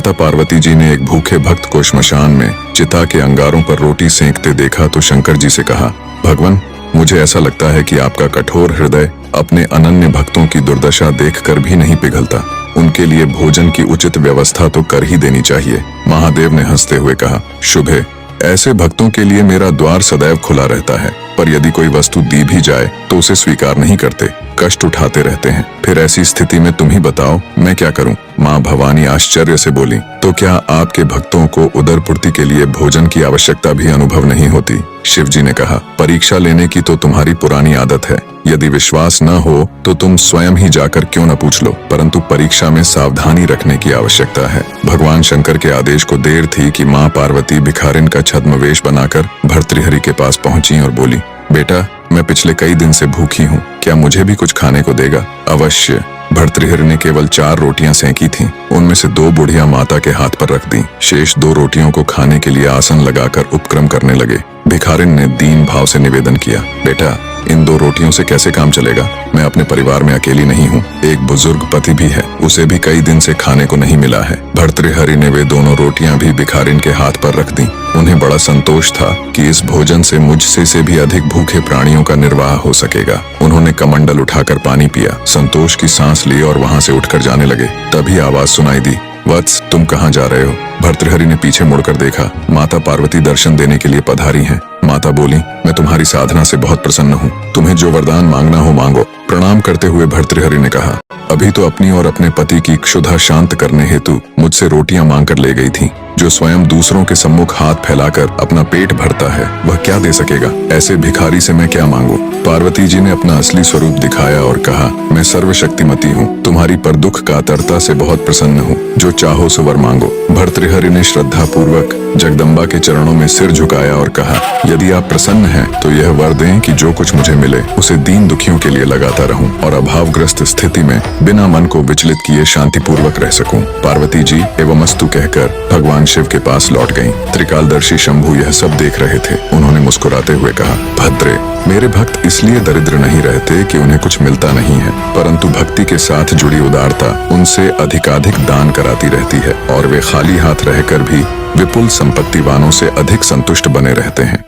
माता पार्वती जी ने एक भूखे भक्त को श्मशान में चिता के अंगारों पर रोटी सेंकते देखा तो शंकर जी से कहा, भगवान, मुझे ऐसा लगता है कि आपका कठोर हृदय अपने अनन्य भक्तों की दुर्दशा देखकर भी नहीं पिघलता। उनके लिए भोजन की उचित व्यवस्था तो कर ही देनी चाहिए। महादेव ने हंसते हुए कहा, शुभ है, ऐसे भक्तों के लिए मेरा द्वार सदैव खुला रहता है, पर यदि कोई वस्तु दी भी जाए तो उसे स्वीकार नहीं करते, कष्ट उठाते रहते हैं। फिर ऐसी स्थिति में तुम ही बताओ मैं क्या करूं? माँ भवानी आश्चर्य से बोली, तो क्या आपके भक्तों को उदरपूर्ति के लिए भोजन की आवश्यकता भी अनुभव नहीं होती? शिव जी ने कहा, परीक्षा लेने की तो तुम्हारी पुरानी आदत है। यदि विश्वास न हो तो तुम स्वयं ही जाकर क्यों न पूछ लो, परंतु परीक्षा में सावधानी रखने की आवश्यकता है। भगवान शंकर के आदेश को देर थी कि माँ पार्वती भिखारिन का छद्मवेश बनाकर भर्तृहरि के पास पहुंची और बोली, बेटा, मैं पिछले कई दिन से भूखी हूँ, क्या मुझे भी कुछ खाने को देगा? अवश्य। भर्तृहरि ने केवल 4 रोटियां सेंकी थीं, उनमें से 2 बुढ़िया माता के हाथ पर रख दी। शेष 2 रोटियों को खाने के लिए आसन लगाकर उपक्रम करने लगे। भिखारिन ने दीन भाव से निवेदन किया, बेटा, इन 2 रोटियों से कैसे काम चलेगा? मैं अपने परिवार में अकेली नहीं हूँ, एक बुजुर्ग पति भी है, उसे भी कई दिन से खाने को नहीं मिला है। भर्तृहरि ने वे दोनों रोटियां भी भिखारिन के हाथ पर रख दी। उन्हें बड़ा संतोष था कि इस भोजन से मुझसे से भी अधिक भूखे प्राणियों का निर्वाह हो सकेगा। उन्होंने कमंडल उठाकर पानी पिया, संतोष की सांस ली और वहां से उठकर जाने लगे। तभी आवाज सुनाई दी, वत्स, तुम कहाँ जा रहे हो? भर्तृहरि ने पीछे मुड़कर देखा, माता पार्वती दर्शन देने के लिए पधारी हैं। माता बोली, मैं तुम्हारी साधना से बहुत प्रसन्न हूँ, तुम्हें जो वरदान मांगना हो मांगो। प्रणाम करते हुए भर्तृहरि ने कहा, अभी तो अपनी और अपने पति की क्षुधा शांत करने हेतु मुझसे रोटियां मांगकर ले गई थी। जो स्वयं दूसरों के सम्मुख हाथ फैलाकर अपना पेट भरता है, वह क्या दे सकेगा? ऐसे भिखारी से मैं क्या मांगू? पार्वती जी ने अपना असली स्वरूप दिखाया और कहा, मैं सर्वशक्तिमती हूँ, तुम्हारी पर दुख कातरता से बहुत प्रसन्न हूँ, जो चाहो सो वर मांगो। भर्तृहरि ने श्रद्धा पूर्वक जगदम्बा के चरणों में सिर झुकाया और कहा, यदि आप प्रसन्न हैं तो यह वर दें कि जो कुछ मुझे मिले उसे दीन दुखियों के लिए लगाता रहूं और अभावग्रस्त स्थिति में बिना मन को विचलित किए शांतिपूर्वक रह सकूं। पार्वती जी एवं अस्तु कहकर भगवान शिव के पास लौट गईं। त्रिकालदर्शी शंभु यह सब देख रहे थे। उन्होंने मुस्कुराते हुए कहा, भद्रे, मेरे भक्त इसलिए दरिद्र नहीं रहते कि उन्हें कुछ मिलता नहीं है, परंतु भक्ति के साथ जुड़ी उदारता उनसे अधिकाधिक दान कराती रहती है और वे खाली हाथ रहकर भी विपुल संपत्ति वालों से अधिक संतुष्ट बने रहते हैं।